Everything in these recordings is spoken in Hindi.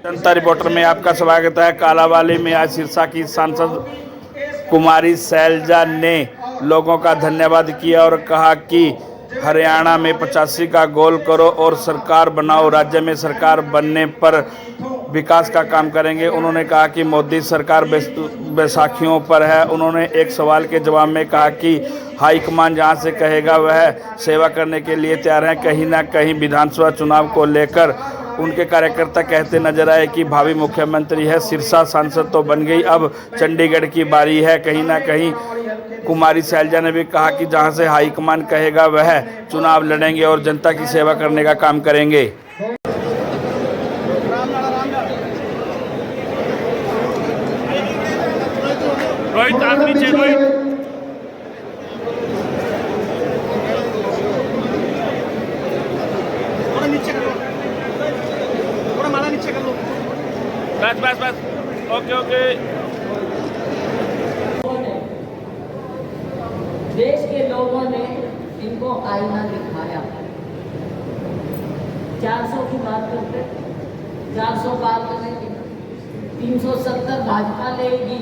जनता रिपोर्टर में आपका स्वागत है। कालांवाली में आज सिरसा की सांसद कुमारी शैलजा ने लोगों का धन्यवाद किया और कहा कि हरियाणा में 85 का गोल करो और सरकार बनाओ। राज्य में सरकार बनने पर विकास का काम करेंगे। उन्होंने कहा कि मोदी सरकार बैसाखियों पर है। उन्होंने एक सवाल के जवाब में कहा कि हाईकमान जहां से कहेगा वह सेवा करने के लिए तैयार है। कहीं ना कहीं विधानसभा चुनाव को लेकर उनके कार्यकर्ता कहते नजर आए कि भावी मुख्यमंत्री है। सिरसा सांसद तो बन गई, अब चंडीगढ़ की बारी है। कहीं ना कहीं कुमारी शैलजा ने भी कहा कि जहां से हाईकमान कहेगा वह चुनाव लड़ेंगे और जनता की सेवा करने का काम करेंगे। रोहित आप नीचे, रोहित बस ओके। देश के लोगों ने इनको आईना दिखाया। 400 की बात करते, 400 बात करेंगे, 370 भाजपा लेगी।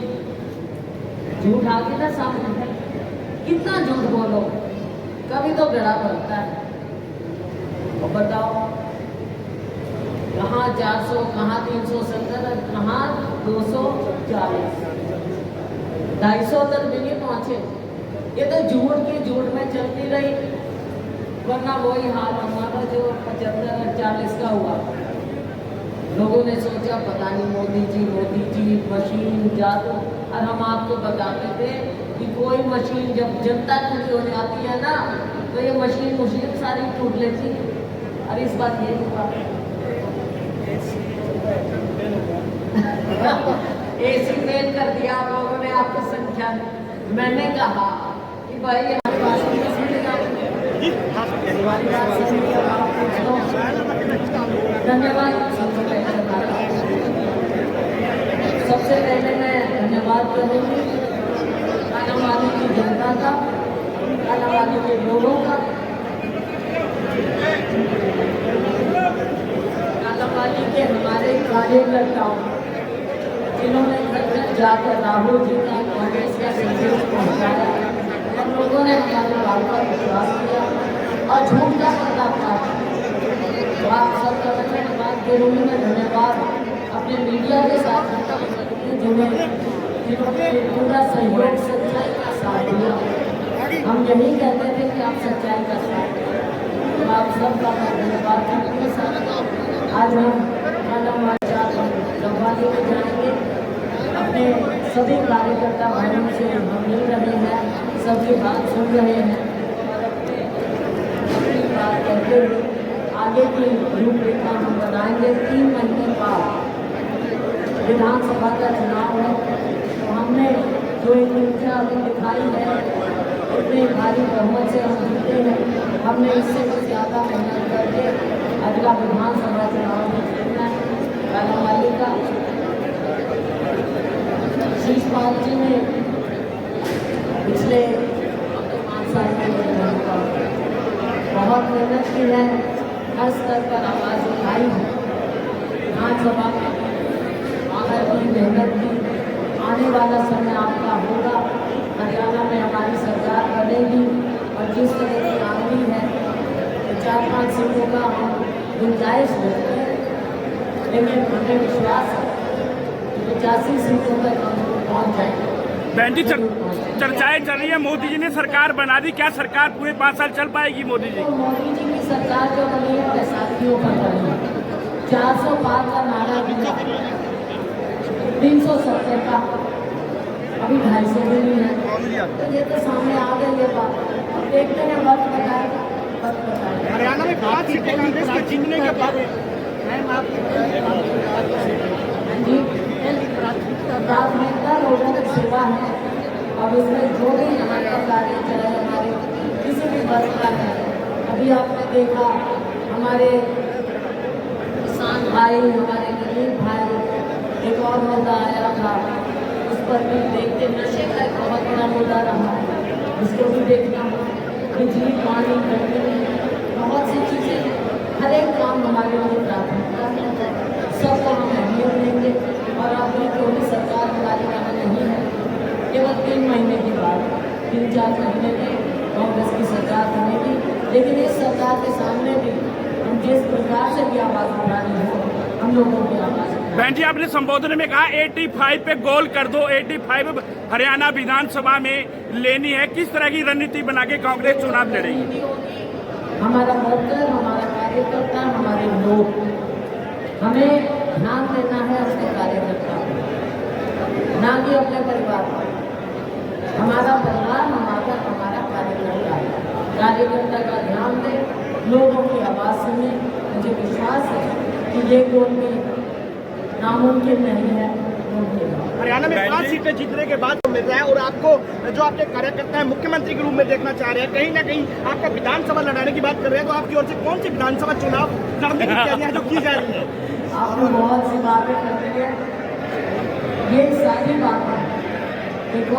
झूठ आ गया ना सामने, कितना झूठ बोलो, कभी तो गड़ा पड़ता है। और बताओ कहाँ 400, कहाँ 370, कहाँ 240, 250 तक भी नहीं पहुंचे। ये तो झूठ में चलती रही, वरना वही हाल हमारा जो 75 और 40 का हुआ। लोगों ने सोचा पता नहीं मोदी जी मशीन जादू, और हम आपको बताते थे कि कोई मशीन जब जनता खड़ी हो जाती है ना तो ये मशीन सारी टूट लेती है। और इस बात ये हुआ एसी मेल कर दिया आप लोगों ने, आपकी संख्या। मैंने कहा कि भाई धन्यवाद। सबसे पहले मैं धन्यवाद करूंगी कालांवाली की जनता का, कालांवाली के लोगों का, कालांवाली के हमारे कार्यकर्ताओं जिन्होंने घर घर जाकर राहुल जी का कांग्रेस का संदेश पहुंचाया और लोगों ने हमारे बात पर विश्वास किया और झूठ का पर्दाफाश। तो आप सबका धन्यवाद करूंगी मैं। धन्यवाद अपने मीडिया के साथ जिन्होंने पूरा सहयोग सच्चाई का साथ दिया। हम यही कहते थे कि आप सच्चाई का साथ दें, तो आप सबका धन्यवाद करने साथ आज हम कालांवाली में जाएंगे। अपने सभी कार्यकर्ता भाइयों से हम मिल रहे हैं, सबकी बात सुन रहे हैं और अपनी बात करते हुए आगे की रूपरेखा हम बनाएंगे। 3 महीने बाद विधानसभा का चुनाव है, तो हमने जो एक ऊर्जा अभी दिखाई है, इतने भारी बहुमत से हम जीते हैं। हमने इससे कुछ ज़्यादा मेहनत करके अगला विधानसभा चुनाव में जीतना है। कालांवाली का शीशपाल जी ने पिछले 5 साल में बहुत मेहनत की है, हर स्तर पर आवाज़ उठाई है, विधानसभा में बाहर की मेहनत की। आने वाला समय आपका होगा, हरियाणा में हमारी सरकार बनेगी और जिस तरह की आदमी है तो 4-5 सीटों का हम गुंजाइश होते हैं, लेकिन हमें विश्वास है कि 85 सीटों तक हम पहुँच जाएंगे। बहन जी, चर्चाएं चल रही है, मोदी जी ने सरकार बना दी, क्या सरकार पूरे 5 साल चल पाएगी मोदी जी? तो मोदी जी की सरकार जो बनी है बैसाखियों पर बनी, 400 पार का नारा दिया, 370 का, अभी 250 भी नहीं है। तो ये तो सामने आ गई ये बात। अब देखते हैं, वक्त बताएगा, वक्त बताएगा। हरियाणा में 5 सीटें कांग्रेस के जीतने के बाद प्राथमिकता लोगों की सेवा है। अब इसमें जो भी हमारा कार्य चले, हमारे किसी भी वर्ग का है। अभी आपने देखा हमारे किसान भाई, हमारे गरीब भाई, एक और मुद्दा आया था, उस पर भी देखते, नशे का एक बहुत बड़ा मुद्दा रहा है, उसको भी देखना हो। बिजली, पानी, गंदगी, बहुत सी चीज़ें, हर एक काम हमारे लिए प्राथमिकता है। सबको हम और अभी कोई सरकार हमारी यहाँ नहीं है। केवल 3 महीने के बाद 3-4 महीने में कांग्रेस की सरकार बनेगी, लेकिन इस सरकार के सामने भी हम जिस प्रकार से भी आवाज़ उठानी हो, हम लोगों की आवाज़ बहन जी, आपने संबोधन में कहा 85 पे गोल कर दो, 85 हरियाणा विधानसभा में लेनी है। किस तरह की रणनीति बना के कांग्रेस चुनाव लड़ेगी? हमारा वर्कर, हमारा कार्यकर्ता, हमारे लोग, हमें ध्यान देना है अपने कार्यकर्ता को, ना कि अपने परिवार को। हमारा परिवार हमारा कार्यकर्ता का ध्यान दें, लोगों की आवाज़ सुने। मुझे विश्वास है कि ये गोल भी नामुमकिन नहीं है, मुमकिन है। हरियाणा में 5 सीटें जीतने के बाद मिल रहा है और आपको जो आपके कार्यकर्ता है मुख्यमंत्री के रूप में देखना चाह रहे हैं, कहीं ना कहीं आपका विधानसभा लड़ाने की बात कर रहे हैं, तो आपकी ओर से कौन सी विधानसभा चुनाव लड़ने की तैयारियां जो की जा रही है? आपने बहुत सी बातें कर दी है, ये सारी बातें देखो,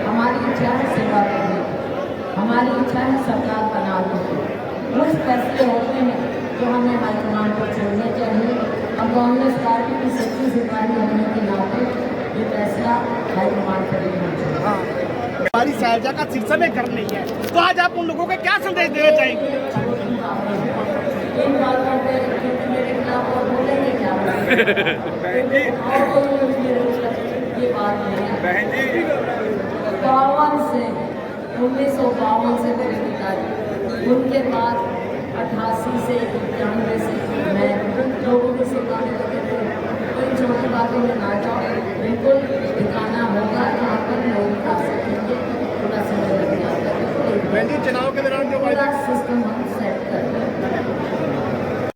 हमारी इच्छा है सेवा करने, हमारी इच्छा है सरकार बना दो। कुछ फैसले होते हैं जो हमें हाईकमान पर छोड़ने चाहिए, और कांग्रेस पार्टी की सच्ची सिपाही होने के नाते ये फैसला हाईकमान पर लेना चाहिए। हमारी शैलजा का शीर्षक में घर नहीं है, तो आज आप उन लोगों को क्या संदेश देना चाहेंगे? इन बातों पे क्योंकि मेरे खिलाफ और बोलेंगे क्या? और कोई ये बात नहीं है। 52 से 1952 से मेरे पिताजी, उनके बाद 88 से 91 से मैं लोगों की सेवा में लगे थे। कोई छोटी बातों में ना जाओ, बिल्कुल